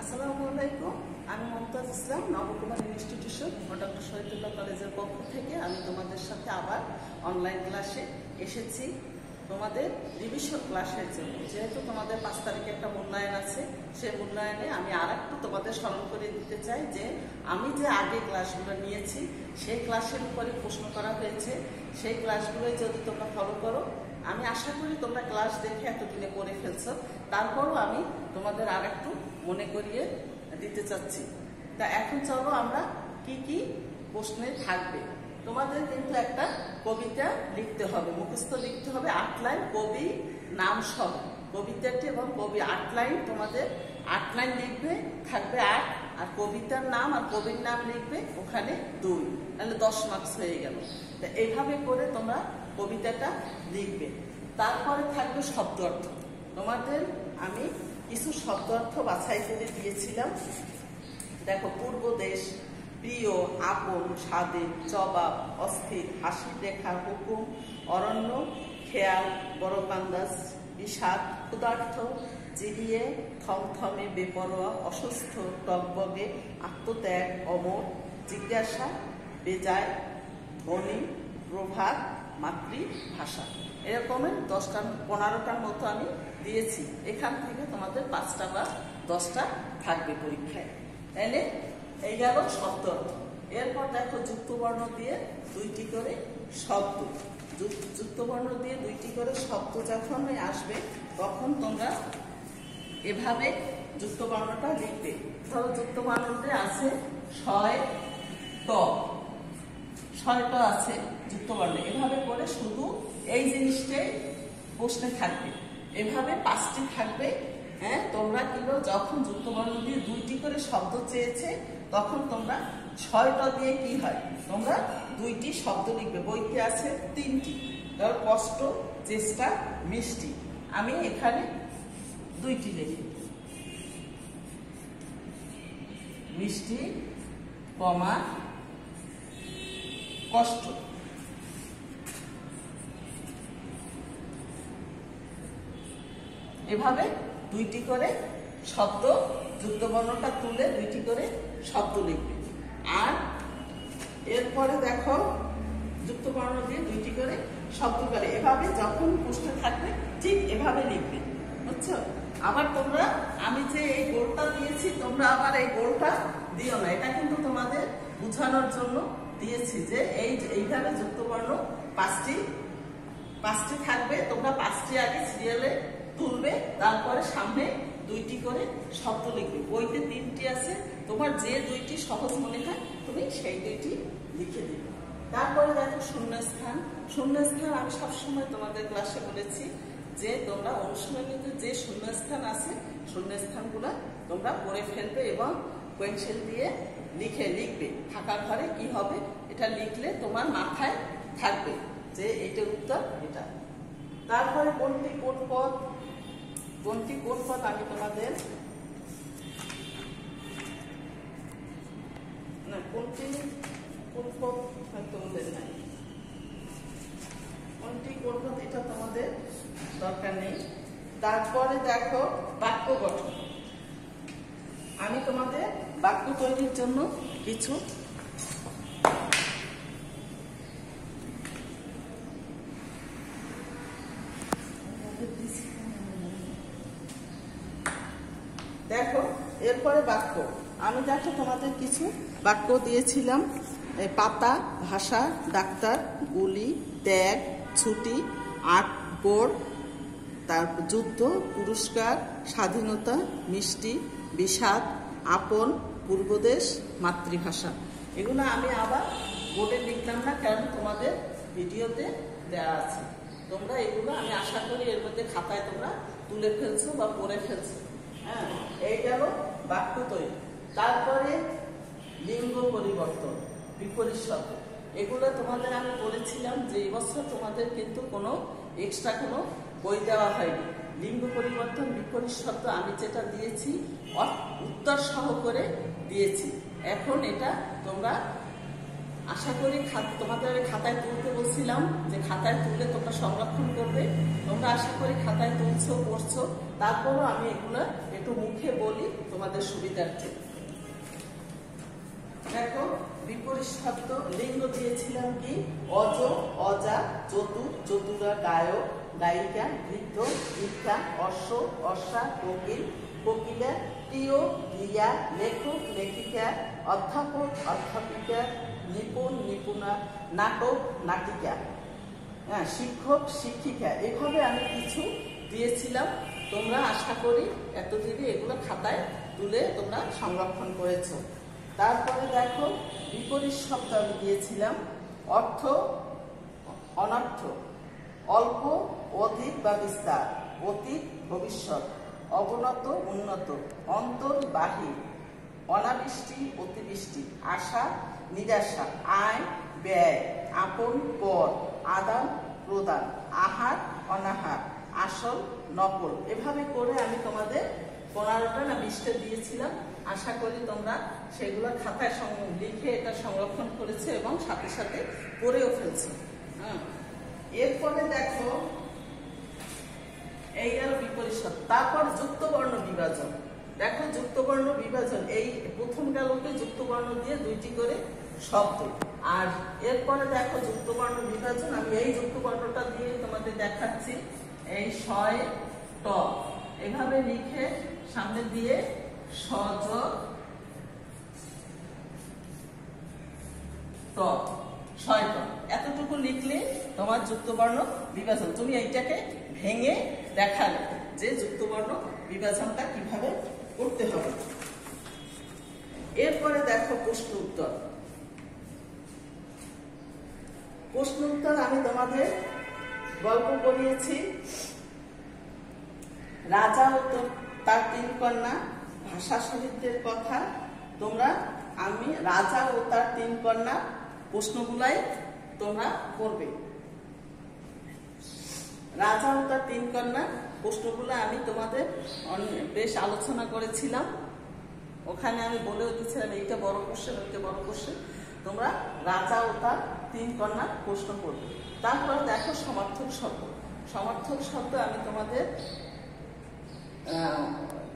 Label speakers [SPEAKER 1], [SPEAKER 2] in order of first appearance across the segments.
[SPEAKER 1] আসসালামু আলাইকুম। আমি মমতাজ ইসলাম, নবকুমার ইনস্টিটিউশন ও ডক্টর শহীদুল্লাহ কলেজের পক্ষ থেকে আমি তোমাদের সাথে আবার অনলাইন ক্লাসে এসেছি তোমাদের রিভিশন ক্লাসের জন্য। যেহেতু তোমাদের 5 তারিখে একটা মূল্যায়ন আছে, সেই মূল্যায়নে আমি আরেকটু তোমাদের স্মরণ করে দিতে চাই যে আমি যে আগে ক্লাসগুলো নিয়েছি সেই ক্লাসের উপরে প্রশ্ন করা হয়েছে। সেই ক্লাসগুলোই যদি তোমরা ফলো করো, আমি আশা করি তোমরা ক্লাস দেখে এতদিনে করে ফেলছো, তারপরও আমি তোমাদের আরেকটু মনে করিয়ে দিতে চাচ্ছি। তা এখন চলো আমরা কি কি প্রশ্নে থাকবে। তোমাদের কিন্তু একটা কবিতা লিখতে হবে, মুখস্থ লিখতে হবে 8 লাইন, কবি নাম সহ কবিতাটি এবং কবি 8 লাইন, তোমাদের 8 লাইন লিখবে, থাকবে 8, আর কবিতার নাম আর কবির নাম লিখবে ওখানে 2, তাহলে 10 মার্কস হয়ে গেল। তা এইভাবে করে তোমরা কবিতাটা লিখবে। তারপরে থাকবে শব্দ অর্থ। তোমাদের আমি কিছু শব্দ অর্থ বাছাই করে দিয়েছিলাম। দেখো, পূর্ব দেশ, প্রিয়, আপন, স্বাধীন, জবাব, অস্থির, হাসির রেখা, হুকুম, অরণ্য, খেয়াল, বড় কান্দাজ, বিষাদ, ক্ষুধার্থ, জিরিয়ে, থমথমে, বেপরোয়া, অসুস্থ, টকবগে, আত্মত্যাগ, অমর, জিজ্ঞাসা, বেজায়, ধনী, প্রভাত, মাতৃভাষা। এরকমের 10-15টার মতো আমি দিয়েছি। এখান থেকে তোমাদের 5টা বা 10টা থাকবে পরীক্ষায়। তাইলে এই গেল শব্দ অর্থ। এরপর দেখো, যুক্তবর্ণ দিয়ে 2টি করে শব্দ। যুক্তবর্ণ দিয়ে 2টি করে শব্দ যখন আসবে তখন তোমরা এভাবে যুক্তবর্ণটা লিখবে। ধরো, যুক্তবর্ণতে আছে ছয় ট, 6টা আছে যুক্তবর্ণ। এভাবে করে শুধু এই জিনিসটাই প্রশ্নে থাকবে, এভাবে 5টি থাকবে। হ্যাঁ, তোমরা কিন্তু যখন যুক্তবর্ণ দিয়ে 2টি করে শব্দ চেয়েছে তখন তোমরা 6টা দিয়ে কি হয়, তোমরা 2টি শব্দ লিখবে। বইতে আছে 3টি, ধর কষ্ট, চেষ্টা, মিষ্টি। আমি এখানে 2টি লিখি, মিষ্টি, কমা, কষ্ট। এভাবে 2টি করে শব্দ, যুক্তবর্ণটা তুলে 2টি করে শব্দ লিখবে। আর এরপরে দেখো, যুক্তবর্ণ দিয়ে 2টি করে শব্দ করে এভাবে যখন প্রশ্ন থাকবে ঠিক এভাবে লিখবে, বুঝছো? আবার তোমরা, আমি যে এই গোলটা দিয়েছি, তোমরা আবার এই গোলটা দিও না। এটা কিন্তু তোমাদের বোঝানোর জন্য দিয়েছি যে এইভাবে যুক্তবর্ণ 5টি থাকবে। তোমরা 5টি আগে সিরিয়ালে তুলবে, তারপরে সামনে 2টি করে শব্দ লিখবে। বইতে 3টি আছে, তোমার যে 2টি সহজ মনে হয় তুমি সেই 2টি লিখে দিবে। তারপরে দেখো শূন্যস্থান। শূন্যস্থান আমি সবসময় তোমাদের ক্লাসে বলেছি যে তোমরা অনুশীলনীতে যে শূন্যস্থান আছে শূন্যস্থানগুলো তোমরা পড়ে ফেলবে এবং পেন্সিল দিয়ে লিখবে। থাকা ঘরে কি হবে এটা লিখলে তোমার মাথায় থাকবে যে এটা উত্তর এটা। তারপরে কোনটি কোন পদ, কোনটি কোন পদ আমি তোমাদের না, কোনটি কোন পদ হয়তো ওদের নাই, কোনটি কোন পদ এটা তোমাদের দরকার নেই। তারপরে দেখো বাক্য গঠন। আমি তোমাদের বাক্য তৈরির জন্য কিছু দেখো, এরপরে বাক্য আমি দেখো তোমাদের কিছু বাক্য দিয়েছিলাম। পাতা, ভাষা, ডাক্তার, গুলি, ত্যাগ, ছুটি, 8 বোর্ড, তারপর যুদ্ধ, পুরস্কার, স্বাধীনতা, মিষ্টি, বিষাদ, আপন, পূর্বদেশ, মাতৃভাষা। এগুলো আমি আবার বোর্ডে লিখলাম না, কারণ তোমাদের ভিডিওতে দেওয়া আছে। তোমরা এগুলো আমি আশা করি এর মধ্যে খাতায় তোমরা তুলে ফেলছো বা পড়ে ফেলছো। হ্যাঁ, এই গেল বাক্য তৈরি। তারপরে লিঙ্গ পরিবর্তন, বিপরীত শব্দ। এগুলো তোমাদের আমি বলেছিলাম যে এবছর তোমাদের কিন্তু কোনো এক্সট্রা কোনো বই দেওয়া হয়নি। লিঙ্গ পরিবর্তন, বিপরীত শব্দ আমি যেটা দিয়েছি উত্তর সহ করে দিয়েছি। এখন এটা তোমরা আশা করি তোমাদের খাতায় তুলতে বলছিলাম যে খাতায় তুললে তোমরা সংরক্ষণ করবে। তোমরা আশা করি খাতায় তুলছো, পড়ছো, তারপরও আমি এগুলো একটু মুখে বলি তোমাদের সুবিধার্থে। দেখো, বিপরীত শব্দ লিঙ্গ দিয়েছিলাম কি? অজ, অজা, চতুর, চতুরা, গায়ক, গায়িকা, বৃদ্ধ, বৃদ্ধা, অশ্ব, অশ্বা, কোকিল, কোকিলা, প্রিয়, রিয়া, লেখক, লেখিকা, অধ্যাপক, অধ্যাপিকা, নিপুণ, নিপুণা, নাটক, নাটিকা, শিক্ষক, শিক্ষিকা। এভাবে আমি কিছু দিয়েছিলাম। তোমরা আশা করি এতদিনে এগুলো খাতায় তুলে তোমরা সংরক্ষণ করেছো। তারপরে দেখো, বিপরীত শব্দ আমি দিয়েছিলাম অর্থ, অনর্থ, অল্প, অধিক বা বিস্তার, অতীত, ভবিষ্যৎ, অবনত, উন্নত, অন্তর, বাহির, অনাবৃষ্টি, অতিবৃষ্টি, আশা, নিরাশা, আয়, ব্যয়, আপন, পর, আদান, প্রদান, আহার, অনাহার, আসল, নকল। এভাবে করে আমি তোমাদের 15টা না 20টা দিয়েছিলাম। আশা করি তোমরা সেগুলো খাতায় লিখে এটা সংরক্ষণ করেছে এবং সাথে সাথে পড়েও ফেলছে। এরপরে দেখো, এই গেল বিপরীত শব্দ। তারপর যুক্তবর্ণ বিভাজন। দেখো, যুক্তবর্ণ বিভাজন, এই প্রথম গেলকে যুক্তবর্ণ দিয়ে 2টি করে শব্দ। আর এরপরে দেখো যুক্তবর্ণ বিভাজন, আমি এই যুক্তবর্ণটা দিয়ে তোমাদের দেখাচ্ছি। এই শয়, ট, এভাবে লিখে সামনে দিয়ে সজ, ট, শয়, ট, এতটুকু লিখলে তোমার যুক্তবর্ণ বিভাজন। তুমি এইটাকে ভেঙে দেখালে যে যুক্তবর্ণ বিভাজনটা কিভাবে করতে হবে। এরপরে দেখো প্রশ্ন উত্তর। প্রশ্ন উত্তর আমি তোমাদের গল্প পড়িয়েছি রাজা ও তার 3 কন্যা, ভাষা সাহিত্যের কথা। তোমরা আমি রাজা ও তার 3 কন্যা প্রশ্নগুলাই তোমরা পড়বে। রাজা ও তার 3 কন্যা প্রশ্নগুলো আমি তোমাদের বেশ আলোচনা করেছিলাম। ওখানে আমি বলেও দিচ্ছিলাম এইটা বড় কোশ্চেন, ওইটা বড় কোশ্চেন। তোমরা রাজা ও তার 3 কন্যা প্রশ্ন পড়বে। তারপরে দেখো সমার্থক শব্দ। সমার্থক শব্দ আমি তোমাদের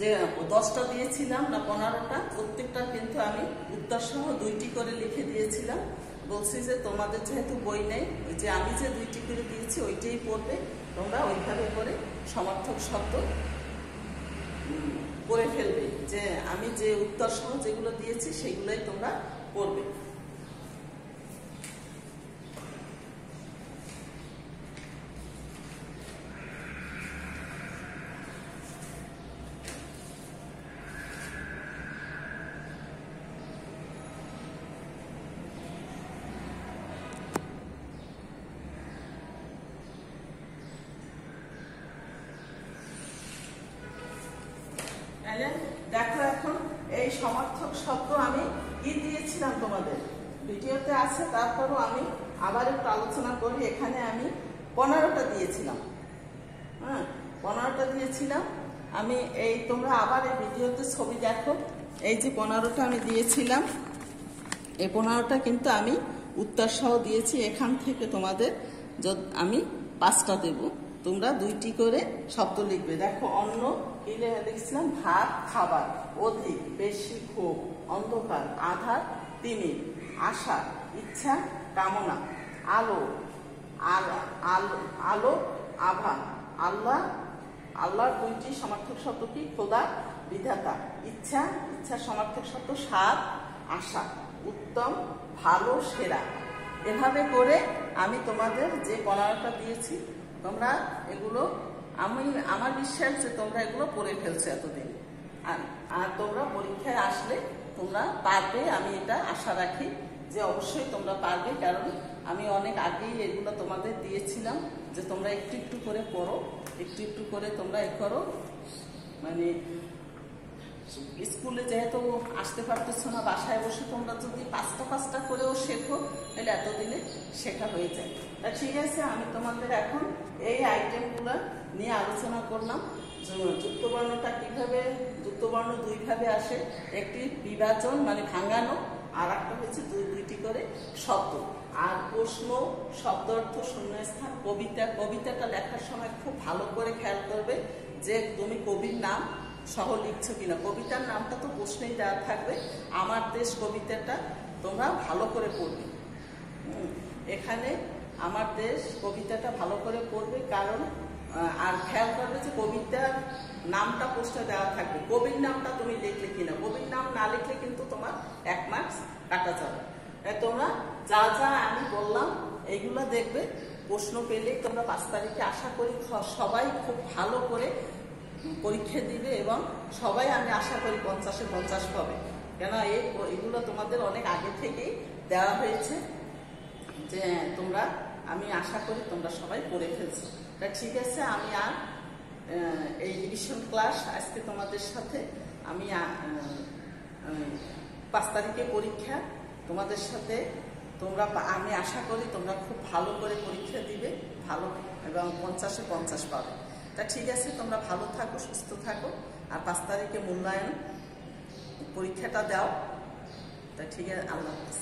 [SPEAKER 1] যে 10টা দিয়েছিলাম না 15টা, প্রত্যেকটা কিন্তু আমি উত্তর সহ 2টি করে লিখে দিয়েছিলাম। বলছি যে তোমাদের যেহেতু বই নেই, ওই যে আমি যে 2টি করে দিয়েছি ওইটাই পড়বে। তোমরা ওইভাবে করে সমার্থক শব্দ পড়ে ফেলবে, যে আমি যে উত্তর সহ যেগুলো দিয়েছি সেগুলোই তোমরা পড়বে। দেখো, এখন এই সমার্থক শব্দ আমি কি দিয়েছিলাম তোমাদের ভিডিওতে আছে, তারপরও আমি আবার একটু আলোচনা করি। এখানে আমি 15টা দিয়েছিলাম। 15টা দিয়েছিলাম আমি। এই তোমরা আবার এই ভিডিওতে ছবি দেখো। এই যে 15টা আমি দিয়েছিলাম, এই 15টা কিন্তু আমি উত্তর সহ দিয়েছি। এখান থেকে তোমাদের আমি 5টা দেব। তোমরা 2টি করে শব্দ লিখবে। দেখো, অন্য কি লিখছিলাম? ভাত, খাবার, অধিক, বেশি, খুব, অন্ধকার, আধার, তিমির, আশা, ইচ্ছা, কামনা, আলো, আলো, আভা, আল্লাহ, আল্লাহর 2টি সমার্থক শব্দ কি? খোদা, বিধাতা, ইচ্ছা, ইচ্ছা সমার্থক শব্দ স্বাদ, আশা, উত্তম, ভালো, সেরা। এভাবে করে আমি তোমাদের যে 15টা দিয়েছি, তোমরা এগুলো আমার বিশ্বাস যে তোমরা এগুলো পড়ে ফেলছো এতদিন। আর তোমরা পরীক্ষায় আসলে তোমরা পারবে, আমি এটা আশা রাখি যে অবশ্যই তোমরা পারবে। কারণ আমি অনেক আগেই এগুলো তোমাদের দিয়েছিলাম যে তোমরা একটু একটু করে পড়ো, একটু একটু করে তোমরা এ করো। মানে স্কুলে যেহেতু আসতে পারতেছ না, বাসায় বসে তোমরা যদি 5টা করেও শেখো তাহলে এতদিনে শেখা হয়ে যায়। তা ঠিক আছে, আমি তোমাদের এখন এই আইটেমগুলো নিয়ে আলোচনা করলাম। যুক্তবর্ণটা কিভাবে, যুক্তবর্ণ 2 ভাবে আসে। একটি বিভাজন মানে ভাঙানো, আর একটা হচ্ছে 2টি করে শব্দ। আর প্রশ্ন, শব্দ অর্থ, শূন্যস্থান, কবিতা। কবিতাটা লেখার সময় খুব ভালো করে খেয়াল করবে যে তুমি কবির নাম সহ লিখছো কিনা। কবিতার নামটা তো প্রশ্নেই দেওয়া থাকবে। আমার দেশ কবিতাটা তোমরা ভালো করে পড়বে। এখানে আমার দেশ কবিতাটা ভালো করে পড়বে, কারণ আর খেয়াল করবে যে কবিতার নামটা প্রশ্নে দেওয়া থাকবে। কবির নামটা তুমি লিখলে কিনা। কবির নাম না লিখলে কিন্তু তোমার 1 মার্কস কাটা যাবে। তোমরা যা যা আমি বললাম এইগুলো দেখবে, প্রশ্ন পেলেই তোমরা 5 তারিখে আশা করি সবাই খুব ভালো করে পরীক্ষা দিবে এবং সবাই আমি আশা করি 50-এ 50 পাবে। কেন এগুলো তোমাদের অনেক আগে থেকেই দেওয়া হয়েছে, যে তোমরা, আমি আশা করি তোমরা সবাই পড়ে ফেলছো। তা ঠিক আছে, আমি আর এই রিভিশন ক্লাস আজকে তোমাদের সাথে আমি 5 তারিখে পরীক্ষা তোমাদের সাথে আমি আশা করি তোমরা খুব ভালো করে পরীক্ষা দিবে, ভালো এবং 50-এ 50 পাবে। তা ঠিক আছে, তোমরা ভালো থাকো, সুস্থ থাকো, আর 5 তারিখে মূল্যায়ন পরীক্ষাটা দাও। তা ঠিক আছে, আল্লাহ হাফেজ।